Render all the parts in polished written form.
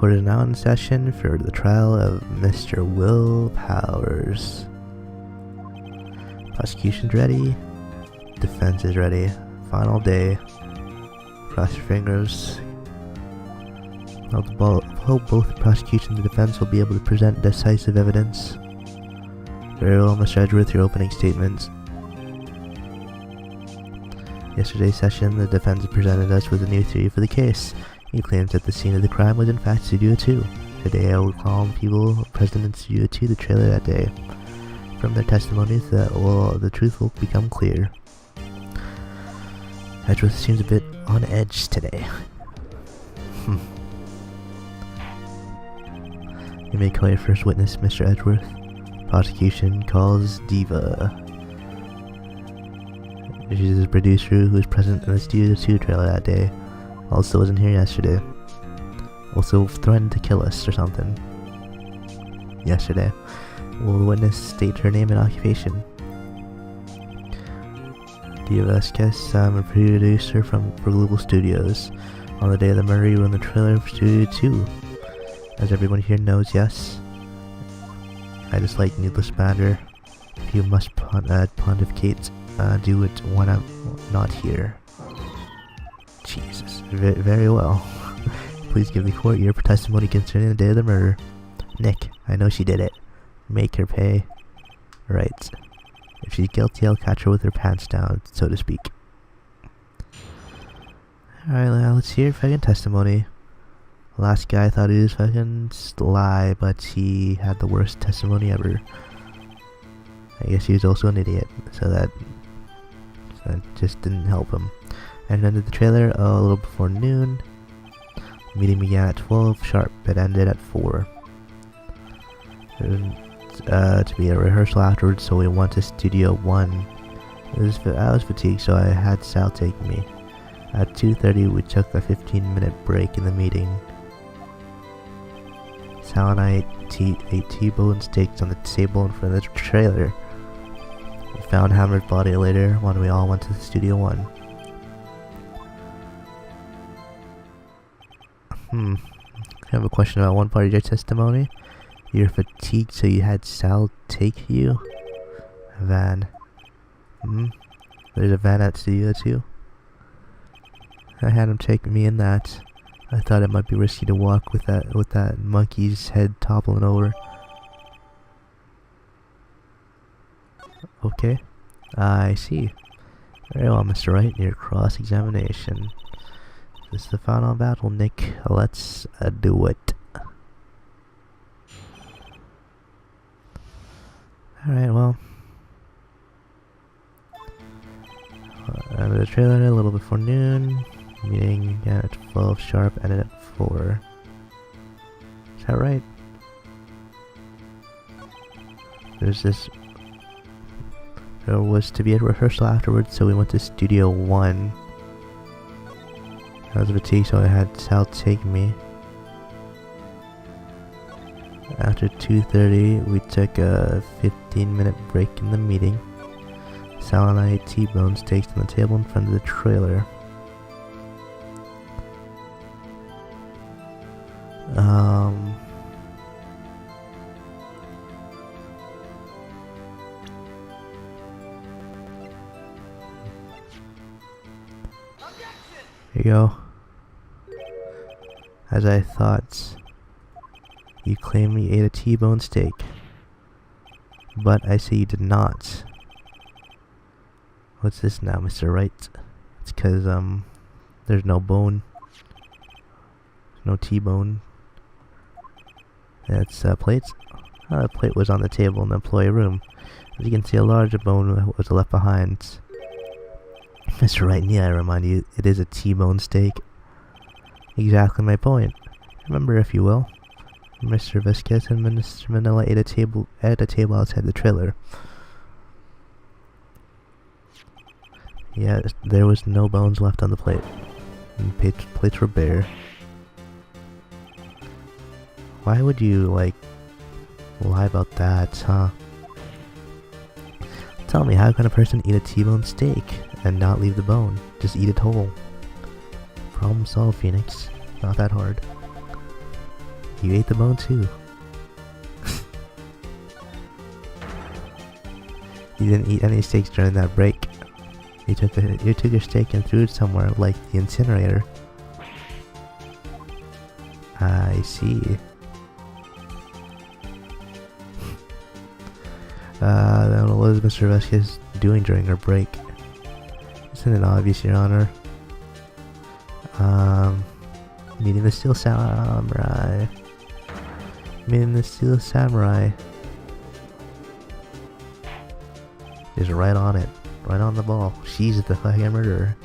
Court is now in session for the trial of Mr. Will Powers. Prosecution's ready. Defense is ready. Final day. Cross your fingers. Hope both the prosecution and the defense will be able to present decisive evidence. Very well, Mr. Edgeworth, your opening statements. Yesterday's session, the defense presented us with a new theory for the case. He claims that the scene of the crime was in fact Studio 2. Today I will call on people present in Studio 2 the trailer that day. From their testimonies, the truth will become clear. Edgeworth seems a bit on edge today. You may call your first witness, Mr. Edgeworth. Prosecution calls Diva. She's a producer who was present in the Studio 2 trailer that day. Also wasn't here yesterday. Also threatened to kill us or something. Yesterday. Will the witness state her name and occupation? Diva Vasquez, I'm a producer for Global Studios. On the day of the murder, you were in the trailer for Studio 2. As everyone here knows, yes. I dislike needless banter. If you must pontificate, do it when I'm not here. Jesus. Very well. Please give the court your testimony concerning the day of the murder. Nick, I know she did it. Make her pay. Right. If she's guilty, I'll catch her with her pants down, so to speak. Alright, now let's hear fucking testimony. The last guy thought he was fucking sly, but he had the worst testimony ever. I guess he was also an idiot, so that just didn't help him. And ended the trailer a little before noon. The meeting began at 12 sharp, but ended at 4. There was to be a rehearsal afterwards, so we went to Studio 1. I was fatigued, so I had Sal take me. At 2:30, we took a 15-minute break in the meeting. Sal and I ate T-bone steaks on the table in front of the trailer. We found Hammer's body later when we all went to Studio 1. I have a question about one part of your testimony. You're fatigued, so you had Sal take you? A van. There's a van at Studio 2? I had him take me in that. I thought it might be risky to walk with that monkey's head toppling over. Okay. I see. Very well, Mr. Wright, your cross-examination. This is the final battle, Nick. Let's do it. Alright, well. End of the trailer a little before noon. Meeting again at 12 sharp, ended at 4. Is that right? There was to be a rehearsal afterwards, so we went to Studio 1. I was fatigued, so I had Sal take me. After 2:30, we took a 15-minute break in the meeting. Sal and I ate T-bone steaks on the table in front of the trailer. Here you go. As I thought, you claim you ate a T-bone steak, but I say you did not. What's this now, Mr. Wright? It's cause, there's no bone. No T-bone. That's, plates. The plate was on the table in the employee room. As you can see, a larger bone was left behind. Mr. Wright, I remind you, it is a T-bone steak. Exactly my point. Remember, if you will. Mr. Vasquez and Mr. Manila ate a table outside the trailer. Yeah, there was no bones left on the plate. And plates were bare. Why would you, like, lie about that, huh? Tell me, how can a person eat a T-bone steak and not leave the bone? Just eat it whole. Problem solved, Phoenix. Not that hard. You ate the bone too. You didn't eat any steaks during that break. You took your steak and threw it somewhere, like the incinerator. I see. Then what was Mr. Vasquez doing during her break? Isn't it obvious, Your Honor? Meeting the Steel Samurai. Meeting the Steel Samurai. Is right on it. Right on the ball. She's the fucking murderer.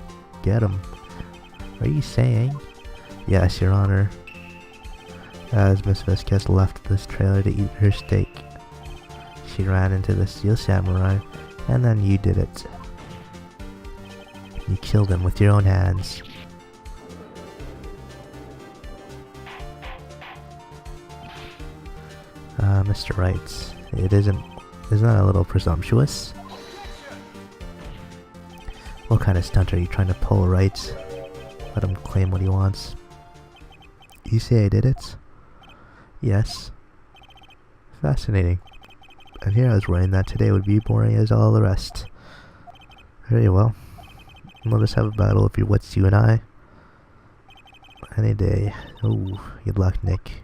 Get him. Are you saying? Yes, Your Honor. As Miss Vasquez left this trailer to eat her steak, she ran into the Steel Samurai, and then you did it. You killed him with your own hands. Mr. Wright, isn't that a little presumptuous? What kind of stunt are you trying to pull, Wright? Let him claim what he wants. You say I did it? Yes. Fascinating. And here I was worrying that today would be boring as all the rest. Very well. Let us have a battle of your wits, you and I. Any day. Oh, good luck, Nick.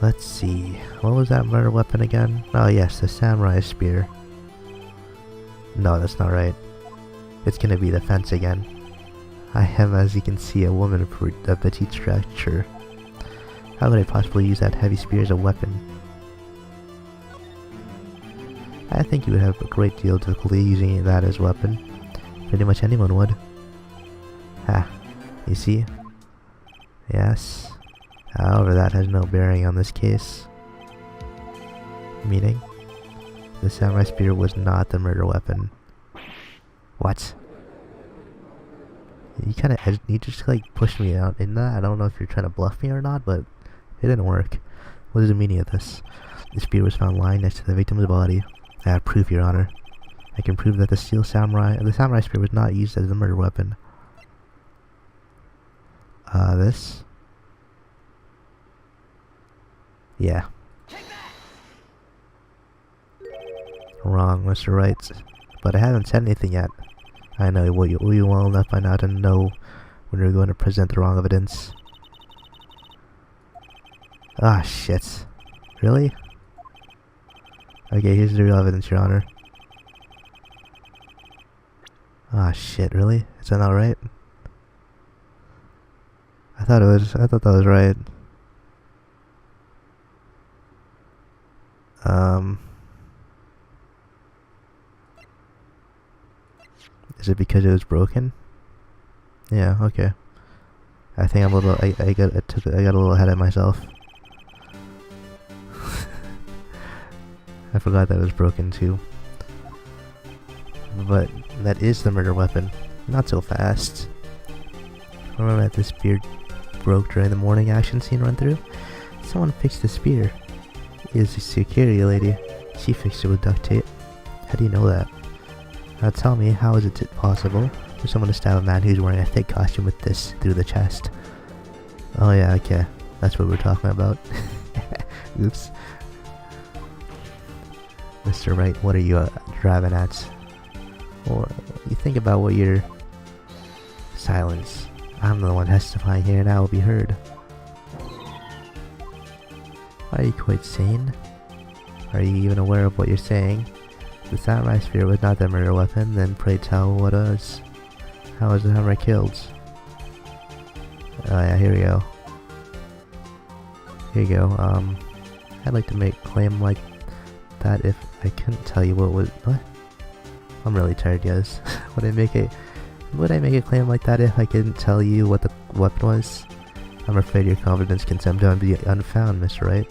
Let's see. What was that murder weapon again? Oh yes, the samurai spear. No, that's not right. It's gonna be the fence again. I am, as you can see, a woman of a petite stature. How could I possibly use that heavy spear as a weapon? I think you would have a great deal of difficulty using that as a weapon. Pretty much anyone would. Ha, you see? Yes. However, that has no bearing on this case. Meaning, the samurai spear was not the murder weapon. What? You just like pushed me out in that. I don't know if you're trying to bluff me or not, but it didn't work. What is the meaning of this? The spear was found lying next to the victim's body. I have proof, Your Honor. I can prove that the samurai spear was not used as a murder weapon. This? Yeah. Wrong, Mr. Wright. But I haven't said anything yet. I know you well enough by now to know when you're going to present the wrong evidence. Ah, shit. Really? Okay, here's the real evidence, Your Honor. Ah, shit, really? Is that not right? I thought that was right. Is it because it was broken? Yeah, okay. I think I'm a little, I got a little ahead of myself. I forgot that it was broken too. But that is the murder weapon. Not so fast. Remember that the spear broke during the morning action scene run through? Someone fixed the spear. It is a security lady. She fixed it with duct tape. How do you know that? Now tell me, how is it possible for someone to stab a man who's wearing a thick costume with this through the chest? Oh yeah, okay. That's what we're talking about. Oops. Mr. Wright, what are you driving at? Or you think about what you're... Silence. I'm the one testifying here and I will be heard. Are you quite sane? Are you even aware of what you're saying? If the samurai spear was not the murder weapon, then pray tell what was. How was the samurai killed? Oh yeah, here we go. Here you go. I'd like to make a claim like that if I couldn't tell you what? I'm really tired, guys. Would I make a claim like that if I couldn't tell you what the weapon was? I'm afraid your confidence can sometimes be unfound, Mr. Wright.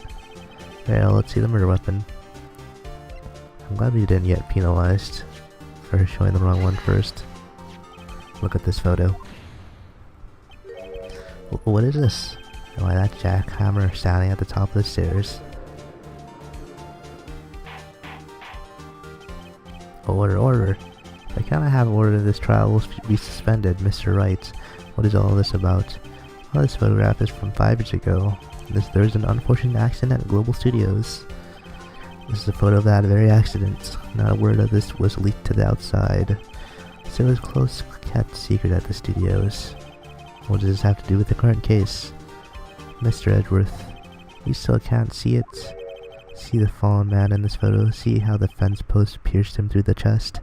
Well, let's see the murder weapon. I'm glad we didn't get penalized for showing the wrong one first. Look at this photo. What is this? Why, that's jackhammer standing at the top of the stairs. Order. I cannot have order this trial will be suspended, Mr. Wright. What is all this about? Well, this photograph is from 5 years ago. There was an unfortunate accident at Global Studios. This is a photo of that very accident. Not a word of this was leaked to the outside, so it was close kept secret at the studios. What does this have to do with the current case? Mr. Edgeworth, you still can't see it. See the fallen man in this photo? See how the fence post pierced him through the chest?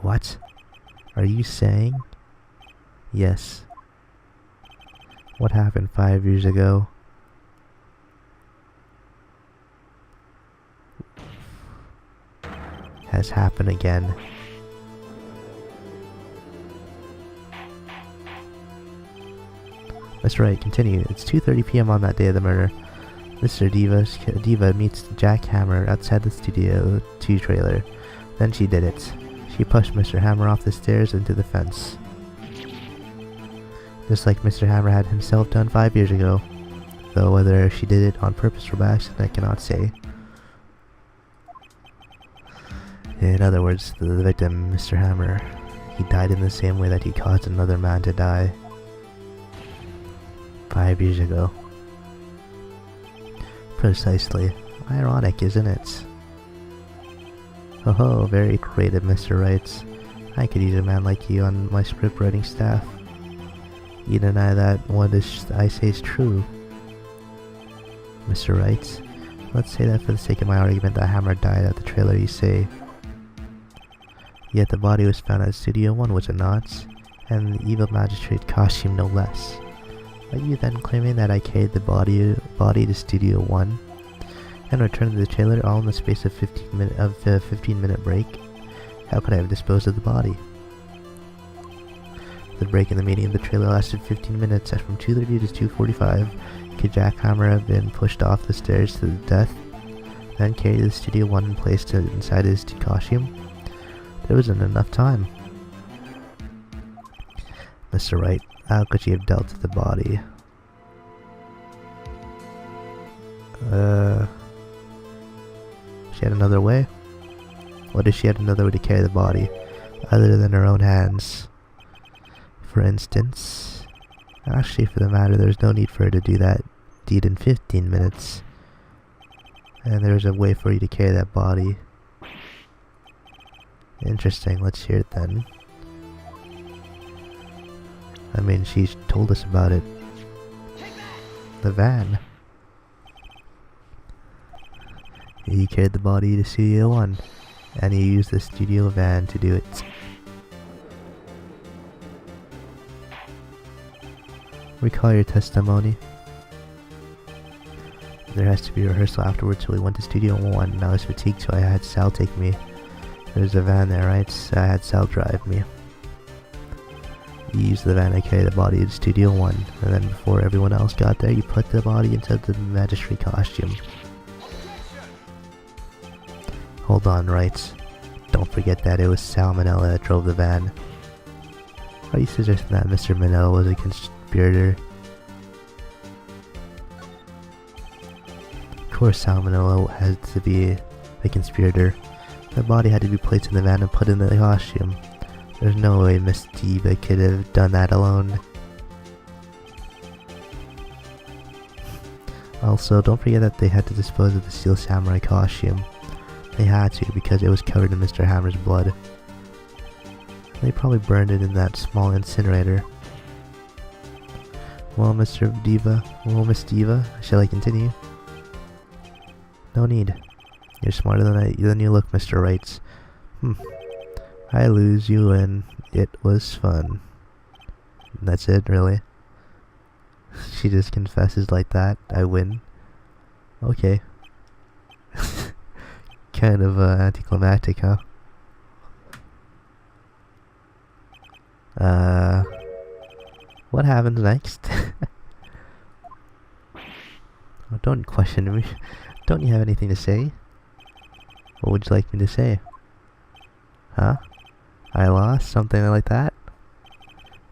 What? Are you saying? Yes. What happened 5 years ago? Has happened again. Mr. Wright, continue. It's 2:30 p.m. on that day of the murder. Mr. Diva meets Jack Hammer outside the Studio 2 trailer. Then she did it. She pushed Mr. Hammer off the stairs into the fence. Just like Mr. Hammer had himself done 5 years ago. Though whether she did it on purpose or by accident, I cannot say. In other words, the victim, Mr. Hammer, he died in the same way that he caused another man to die 5 years ago. Precisely. Ironic, isn't it? Oh, very creative, Mr. Wright. I could use a man like you on my script writing staff. You deny that what I say is true. Mr. Wright, let's say that for the sake of my argument that Hammer died at the trailer you say. Yet the body was found at Studio 1, was it not? And the evil magistrate costume no less. Are you then claiming that I carried the body to Studio 1 and returned to the trailer all in the space of 15-minute break? How could I have disposed of the body? The break in the meeting of the trailer lasted 15 minutes, and from 2:30 to 2:45. Could Jack Hammer have been pushed off the stairs to death, then carried to Studio 1 and placed it inside his costume? There wasn't enough time. Mr. Wright, how could she have dealt with the body? She had another way? What if she had another way to carry the body, other than her own hands? For instance, actually for the matter, there's no need for her to do that deed in 15 minutes. And there's a way for you to carry that body. Interesting, let's hear it then. I mean, she's told us about it. The van. He carried the body to Studio 1, and he used the studio van to do it. Recall your testimony. There has to be a rehearsal afterwards, so we went to Studio 1, and I was fatigued, so I had Sal take me. There's a van there, right? So I had Sal drive me. You used the van to carry the body to Studio 1, and then before everyone else got there, you put the body into the magistrate costume. Hold on, Wright. Don't forget that it was Sal Manella that drove the van. Are you suggesting that Mr. Manella was a conspirator? Of course Sal Manella had to be a conspirator. The body had to be placed in the van and put in the costume. There's no way Miss Diva could have done that alone. Also, don't forget that they had to dispose of the Steel Samurai costume. They had to because it was covered in Mr. Hammer's blood. They probably burned it in that small incinerator. Well, Miss Diva, shall I continue? No need. You're smarter than you look, Mr. Wright. I lose, you win. It was fun. That's it, really? She just confesses like that. I win. Okay. Kind of anticlimactic, huh? What happens next? Oh, don't question me. Don't you have anything to say? What would you like me to say? Huh? I lost? Something like that?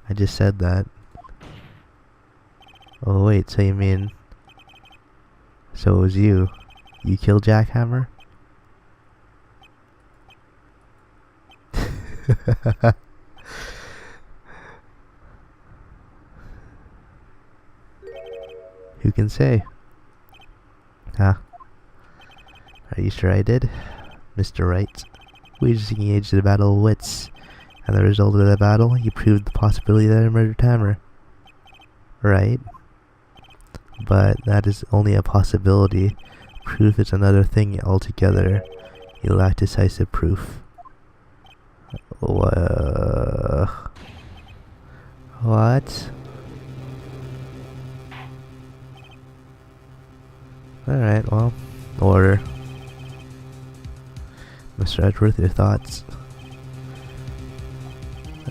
I just said that. Oh wait, so you mean... So it was you. You killed Jack Hammer? Who can say? Huh? Are you sure I did? Mr. Wright, we just engaged in a battle of wits, and the result of the battle, you proved the possibility that I murdered Tamara. Right? But that is only a possibility. Proof is another thing altogether. You lack decisive proof. What? Alright, well, order. Mr. Edgeworth, your thoughts?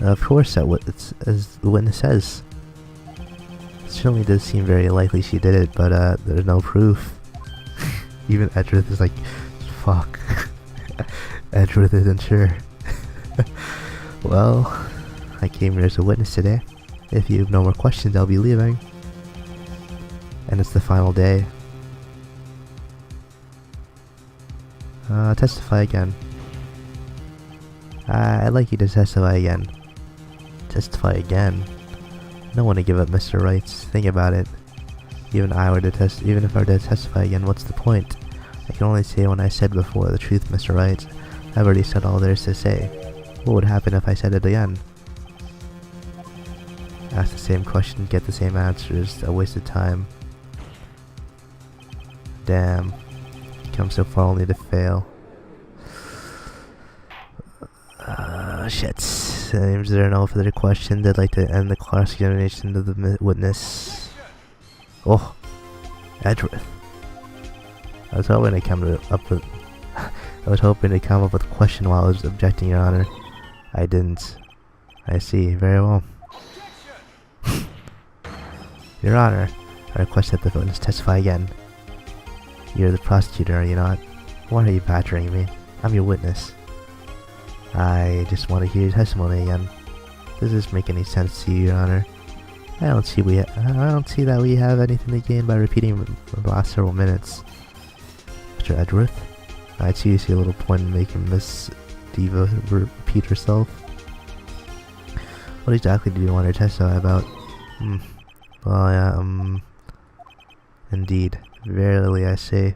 Of course, as the witness says. It certainly does seem very likely she did it, but there's no proof. Even Edgeworth is like, fuck. Edgeworth isn't sure. Well, I came here as a witness today. If you have no more questions, I'll be leaving. And it's the final day. Testify again. I'd like you to testify again. Testify again? No one to give up Mr. Wright's. Think about it. Even if I were to testify again, what's the point? I can only say what I said before, the truth, Mr. Wright. I've already said all there is to say. What would happen if I said it again? Ask the same question, get the same answers. A waste of time. Damn. Come so far only to fail. Shit. Seems there are no further questions. I'd like to end the cross-examination of the witness. Oh, Edgeworth. I was hoping to come up with a question while I was objecting, Your Honor. I didn't. I see. Very well. Your Honor, I request that the witness testify again. You're the prosecutor, are you not? Why are you badgering me? I'm your witness. I just want to hear your testimony again. Does this make any sense to you, Your Honor? I don't see that we have anything to gain by repeating the last several minutes. Mr. Edgeworth, I see a little point in making Miss Diva repeat herself. What exactly do you want her to testify about? Well, yeah, indeed. Verily I say,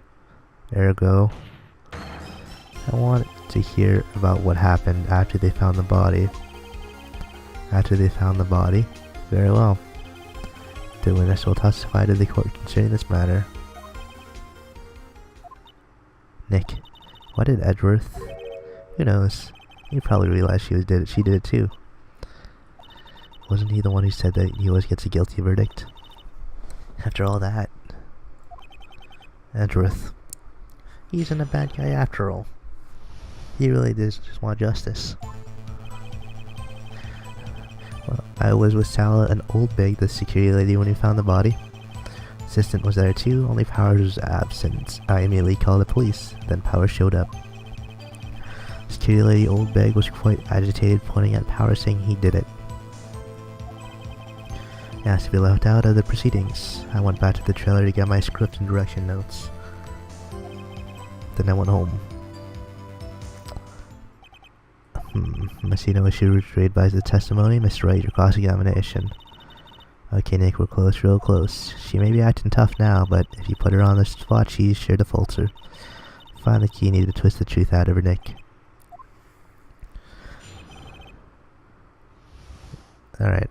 ergo. I want to hear about what happened after they found the body. After they found the body? Very well. The witness will testify to the court concerning this matter. Nick, why did Edgeworth? Who knows? He probably realized she did it too. Wasn't he the one who said that he always gets a guilty verdict? After all that. Edgeworth. He isn't a bad guy after all. He really does just want justice. Well, I was with Sala and Old Big, the security lady, when we found the body. Assistant was there too, only Powers was absent. I immediately called the police, then Powers showed up. Security lady Old Big was quite agitated, pointing at Powers saying he did it. He asked to be left out of the proceedings. I went back to the trailer to get my script and direction notes. Then I went home. I see no issue raised by the testimony. Mr. Wright, your cross-examination. Okay, Nick, we're close, real close. She may be acting tough now, but if you put her on the spot, she's sure to falter. Find the key, you need to twist the truth out of her, Nick. Alright.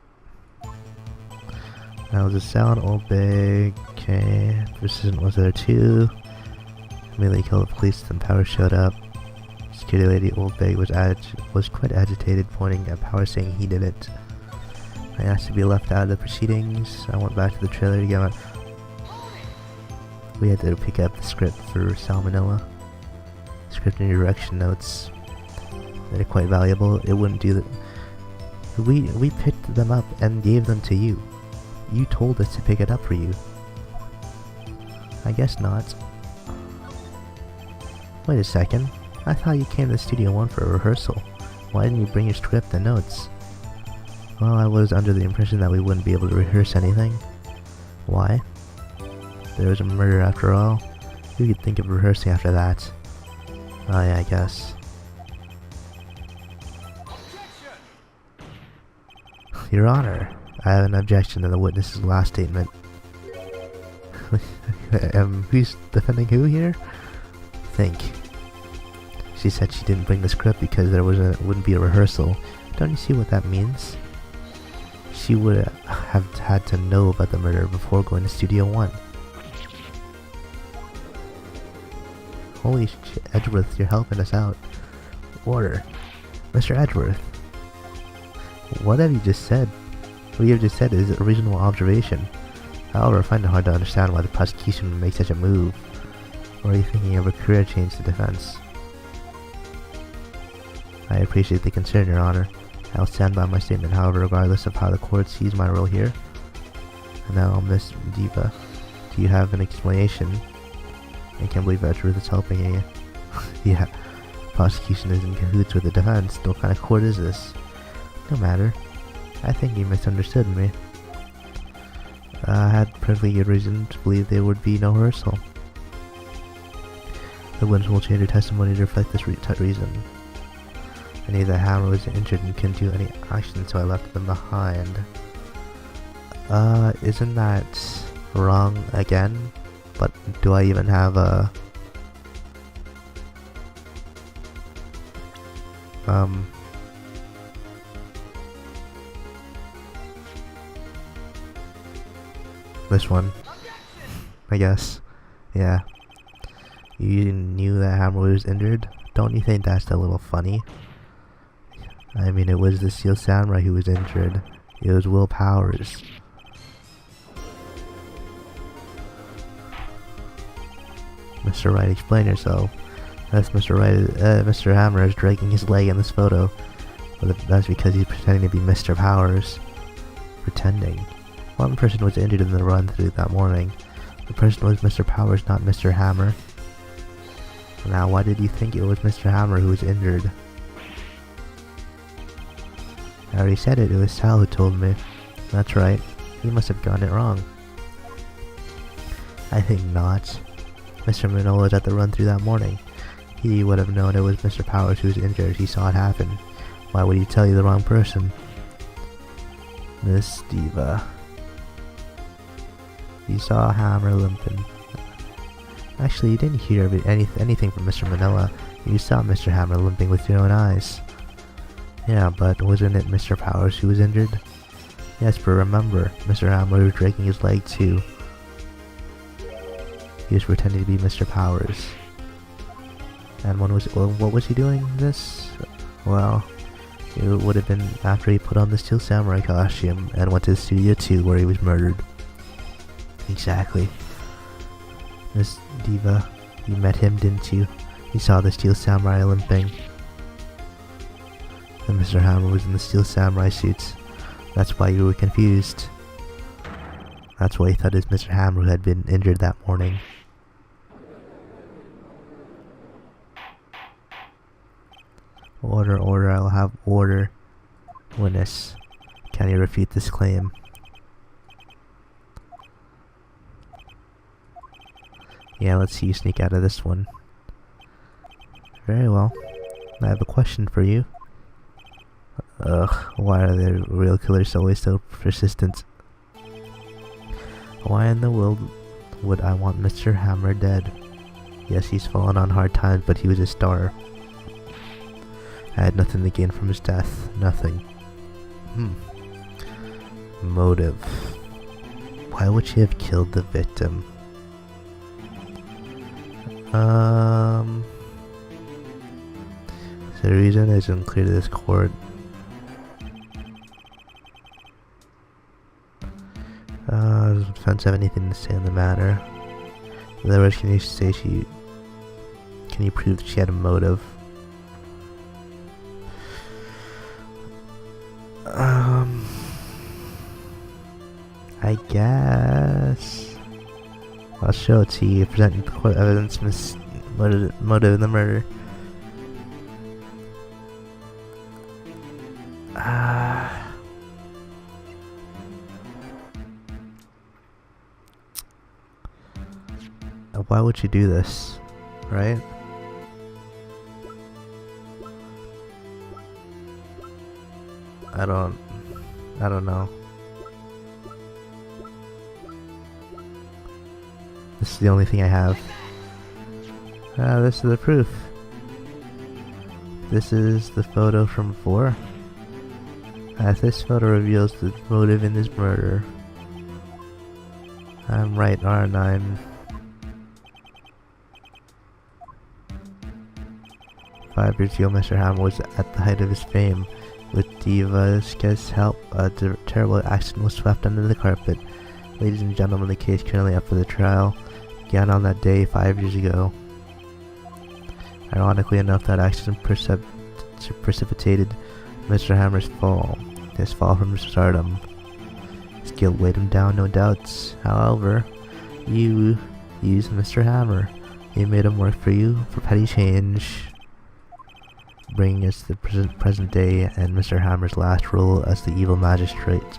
That was a sound, Old Big. Okay. Persistent was there too. Immediately called the police, then Powers showed up. Security lady Old Big was quite agitated, pointing at Powers saying he did it. I asked to be left out of the proceedings. I went back to the trailer to get my... We had to pick up the script for Salmonella. Script and direction notes. They're quite valuable. It wouldn't do that. We picked them up and gave them to you. You told us to pick it up for you. I guess not. Wait a second. I thought you came to Studio 1 for a rehearsal. Why didn't you bring your script and notes? Well, I was under the impression that we wouldn't be able to rehearse anything. Why? There was a murder after all. Who could think of rehearsing after that? Oh yeah, I guess. Your Honor, I have an objection to the witness's last statement. Who's defending who here? Think. She said she didn't bring the script because there wouldn't be a rehearsal. Don't you see what that means? She would have had to know about the murder before going to Studio One. Holy shit, Edgeworth, you're helping us out. Order. Mr. Edgeworth. What have you just said? What you have just said is a reasonable observation. However, I find it hard to understand why the prosecution would make such a move. Or are you thinking of a career change to defense? I appreciate the concern, Your Honor. I'll stand by my statement, however, regardless of how the court sees my role here. And now, Miss Diva, do you have an explanation? I can't believe Edgeworth is helping you. Yeah, prosecution is in cahoots with the defense. What kind of court is this? No matter. I think you misunderstood me. I had perfectly good reason to believe there would be no rehearsal. The witness will change her testimony to reflect this reason. I knew that Hammer was injured and couldn't do any action, so I left them behind. Isn't that wrong again? But do I even have a... This one, I guess. Yeah. You knew that Hammer was injured? Don't you think that's a little funny? I mean, it was the Steel Samurai who was injured. It was Will Powers. Mr. Wright, explain yourself. That's Mr. Wright. Mr. Hammer is dragging his leg in this photo. But that's because he's pretending to be Mr. Powers. Pretending. One person was injured in the run-through that morning. The person was Mr. Powers, not Mr. Hammer. Now, why did you think it was Mr. Hammer who was injured? I already said it. It was Sal who told me. That's right. He must have gotten it wrong. I think not. Mr. Manola was at the run-through that morning. He would have known it was Mr. Powers who was injured. He saw it happen. Why would he tell you the wrong person? Miss Diva. You saw Hammer limping. Actually, you didn't hear anything from Mr. Manola. You saw Mr. Hammer limping with your own eyes. Yeah, but wasn't it Mr. Powers who was injured? Yes, but remember, Mr. Hammer was dragging his leg too. He was pretending to be Mr. Powers. And what was he doing this? Well, it would have been after he put on the Steel Samurai costume and went to Studio 2 where he was murdered. Exactly. Miss Diva, you met him, didn't you? You saw the Steel Samurai limping. And Mr. Hammer was in the Steel Samurai suits. That's why you were confused. That's why you thought it was Mr. Hammer who had been injured that morning. Order, order, I'll have order. Witness, can you refute this claim? Yeah, let's see you sneak out of this one. Very well. I have a question for you. Ugh, why are the real killers always so persistent? Why in the world would I want Mr. Hammer dead? Yes, he's fallen on hard times, but he was a star. I had nothing to gain from his death. Nothing. Motive. Why would she have killed the victim? The reason is unclear to this court. Does the defense have anything to say on the matter? In other words, can you prove that she had a motive? I guess I'll show it to you. Presenting the court evidence, motive in the murder. Why would you do this, right? I don't know. This is the only thing I have. This is the proof. This is the photo from before. This photo reveals the motive in this murder. I'm right, aren't I? 5 years ago, Mr. Hammer was at the height of his fame. With Diva's help, a terrible accident was swept under the carpet. Ladies and gentlemen, the case currently up for the trial began on that day 5 years ago. Ironically enough, that accident precipitated Mr. Hammer's fall. His fall from stardom. His guilt weighed him down, no doubts. However, you used Mr. Hammer. You made him work for you for petty change. Bringing us to the present day and Mr. Hammer's last role as the evil magistrate.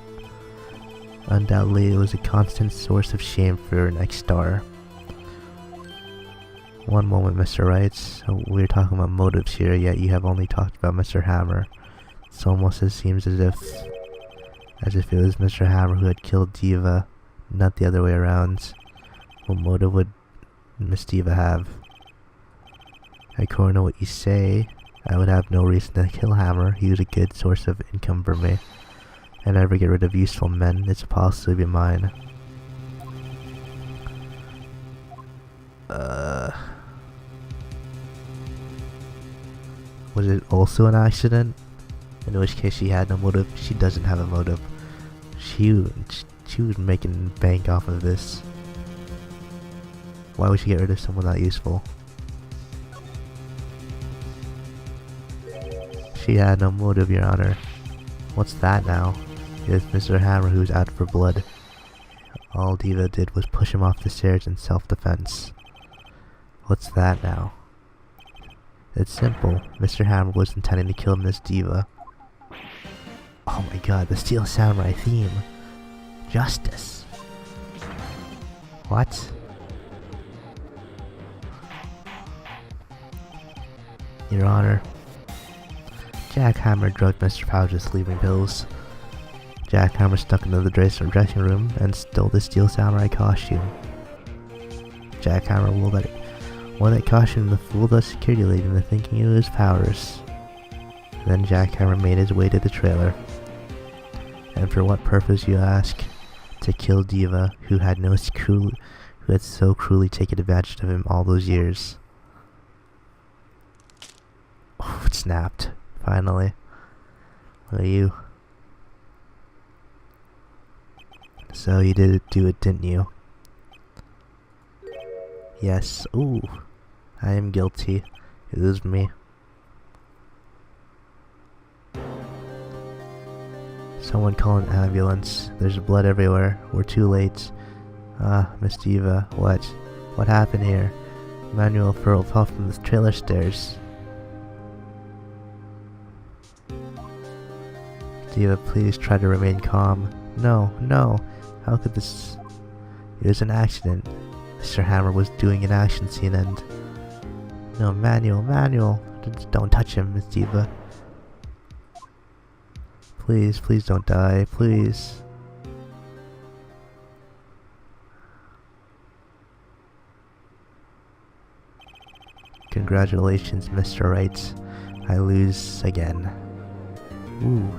Undoubtedly, it was a constant source of shame for your next star. One moment, Mr. Wright. So we're talking about motives here, yet you have only talked about Mr. Hammer. It's almost seems as if it was Mr. Hammer who had killed Diva, not the other way around. What motive would Miss Diva have? According to what you say, I would have no reason to kill Hammer. He was a good source of income for me. I never get rid of useful men. It's possibly mine. Was it also an accident? In which case she had no motive. She doesn't have a motive. She was making bank off of this. Why would she get rid of someone that useful? She had no motive, Your Honor. What's that now? It's Mr. Hammer who's out for blood. All Diva did was push him off the stairs in self-defense. What's that now? It's simple. Mr. Hammer was intending to kill Miss Diva. Oh my god, the Steel Samurai theme. Justice. What? Your Honor. Jack Hammer drugged Mr. Powers with sleeping pills. Jack Hammer snuck into the dressing room and stole the Steel Samurai costume. Jack Hammer wore that costume to fool the security lady into thinking it was Powers. Then Jack Hammer made his way to the trailer. And for what purpose, you ask? To kill Diva, who had so cruelly taken advantage of him all those years. Oh, it snapped. Finally. What are you? So you did do it, didn't you? Yes. Ooh. I am guilty. It was me. Someone call an ambulance. There's blood everywhere. We're too late. Miss Diva, what? What happened here? Manuel fell from the trailer stairs. Diva, please try to remain calm. No, no. How could this... It was an accident. Mr. Hammer was doing an action scene and... No, Manuel. Don't touch him, Miss Diva. Please don't die, please. Congratulations, Mr. Wright. I lose again. Ooh.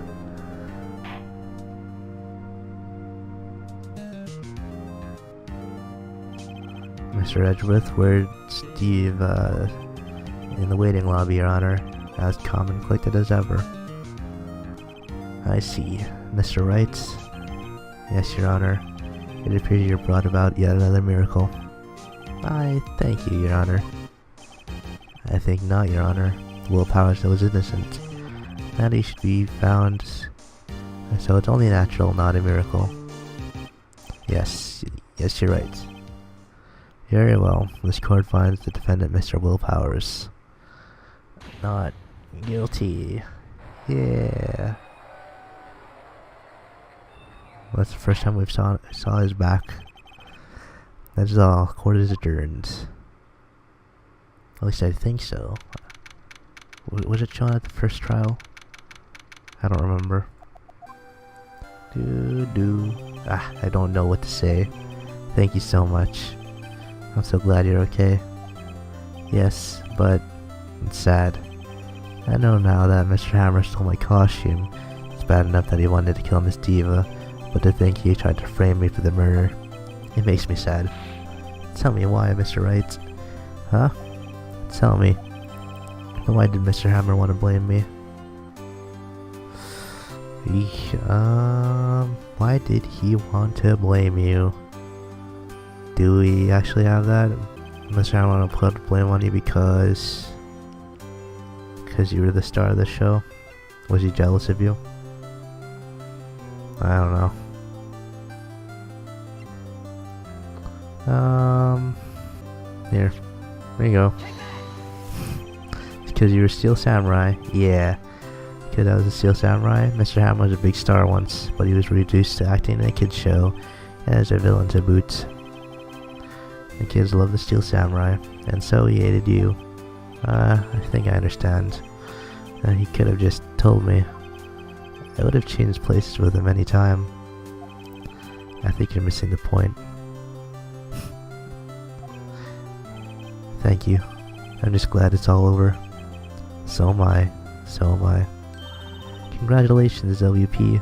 Mr. Edgeworth, where's Steve, in the waiting lobby, Your Honor, as calm and collected as ever. I see. Mr. Wright? Yes, Your Honor. It appears you brought about yet another miracle. I thank you, Your Honor. I think not, Your Honor. Will Powers was innocent. And he should be found, so it's only natural, not a miracle. Yes, you're right. Very well. This court finds the defendant, Mr. Will Powers, not guilty. Yeah. Well, that's the first time we've saw his back. That's all. Court is adjourned. At least I think so. Was it shown at the first trial? I don't remember. I don't know what to say. Thank you so much. I'm so glad you're okay. Yes, but it's sad. I know now that Mr. Hammer stole my costume. It's bad enough that he wanted to kill Miss Diva, but to think he tried to frame me for the murder, it makes me sad. Tell me why, Mr. Wright. Huh? Tell me. Why did Mr. Hammer want to blame me? Why did he want to blame you? Do we actually have that? Mr. Hammer want to put blame on you because you were the star of the show? Was he jealous of you? I don't know. Here you go. Because you were Steel Samurai. Yeah. Because I was a Steel Samurai. Mr. Hammer was a big star once, but he was reduced to acting in a kid's show and as a villain to boot. The kids love the Steel Samurai, and so he hated you. I think I understand. He could have just told me. I would have changed places with him any time. I think you're missing the point. Thank you. I'm just glad it's all over. So am I. So am I. Congratulations, WP.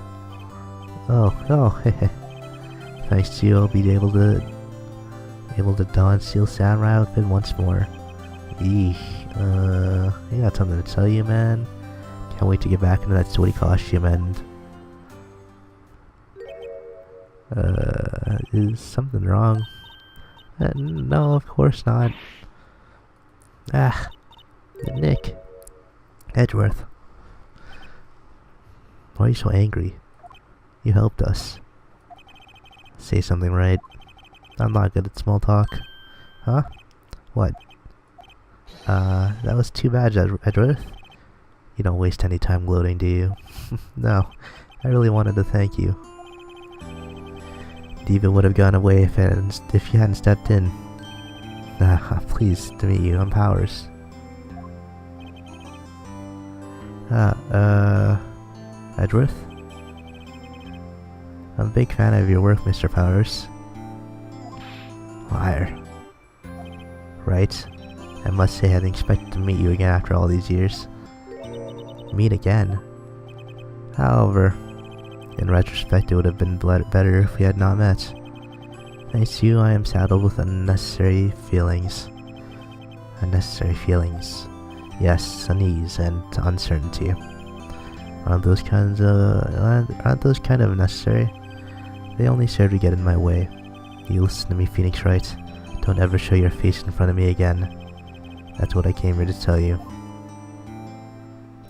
Oh, thanks to you, I'll be able to don Steel Samurai outfit once more. Eesh. I got something to tell you, man. Can't wait to get back into that sweaty costume and... is something wrong? No, of course not. Nick. Edgeworth. Why are you so angry? You helped us. Say something, right? I'm not good at small talk. Huh? What? That was too bad, Edgeworth. You don't waste any time gloating, do you? No, I really wanted to thank you. Diva would have gone away if you hadn't stepped in. Pleased to meet you. I'm Powers. Edgeworth? I'm a big fan of your work, Mr. Powers. Liar. Right? I must say I hadn't expected to meet you again after all these years. Meet again? However, in retrospect it would have been better if we had not met. Thanks to you, I am saddled with unnecessary feelings. Unnecessary feelings. Yes, unease and uncertainty. Aren't those kind of necessary? They only serve to get in my way. You listen to me, Phoenix Wright. Don't ever show your face in front of me again. That's what I came here to tell you.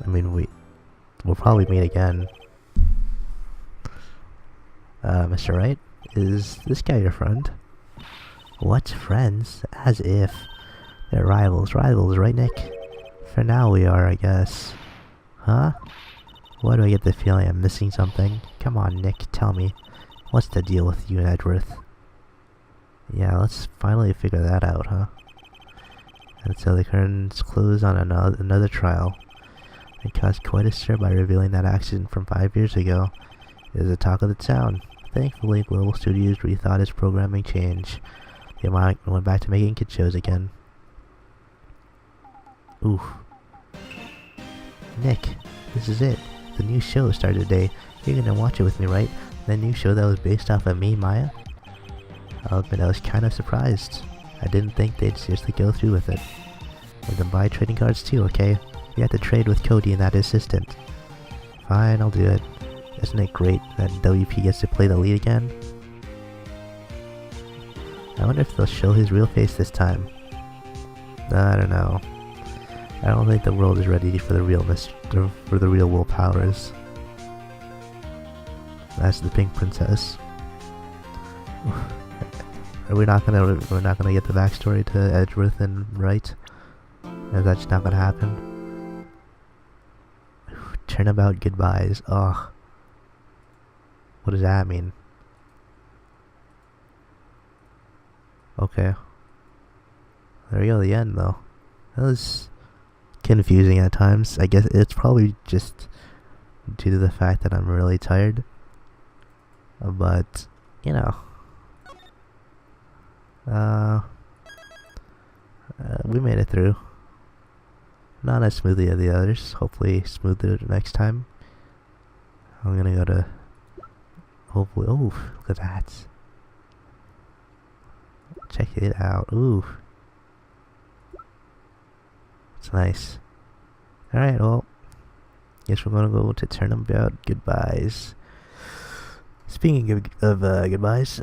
I mean, we'll probably meet again. Mr. Wright? Is this guy your friend? What? Friends? As if. They're rivals, right, Nick? For now we are, I guess. Huh? Why do I get the feeling I'm missing something? Come on, Nick, tell me. What's the deal with you and Edgeworth? Yeah, let's finally figure that out, huh? And so the curtains close on another trial. It caused quite a stir by revealing that accident from 5 years ago. It is the talk of the town. Thankfully, Global Studios rethought its programming change. They went back to making kid shows again. Oof. Nick, this is it. The new show started today. You're gonna watch it with me, right? The new show that was based off of me, Maya? I'll admit I was kind of surprised. I didn't think they'd seriously go through with it. And then buy trading cards too, okay? You have to trade with Cody and that assistant. Fine, I'll do it. Isn't it great that WP gets to play the lead again? I wonder if they'll show his real face this time. I don't know. I don't think the world is ready for the real Will Powers. That's the Pink Princess. We're not gonna get the backstory to Edgeworth and Wright. Is that just not gonna happen? Turnabout goodbyes. Ugh. What does that mean? Okay. There we go, the end though. That was confusing at times. I guess it's probably just due to the fact that I'm really tired. But, you know. we made it through. Not as smoothly as the others. Hopefully smoother next time. I'm gonna go to... Hopefully... Oh, look at that. Check it out. Ooh. It's nice. Alright, well. Guess we're gonna go to turnabout goodbyes. Speaking of goodbyes...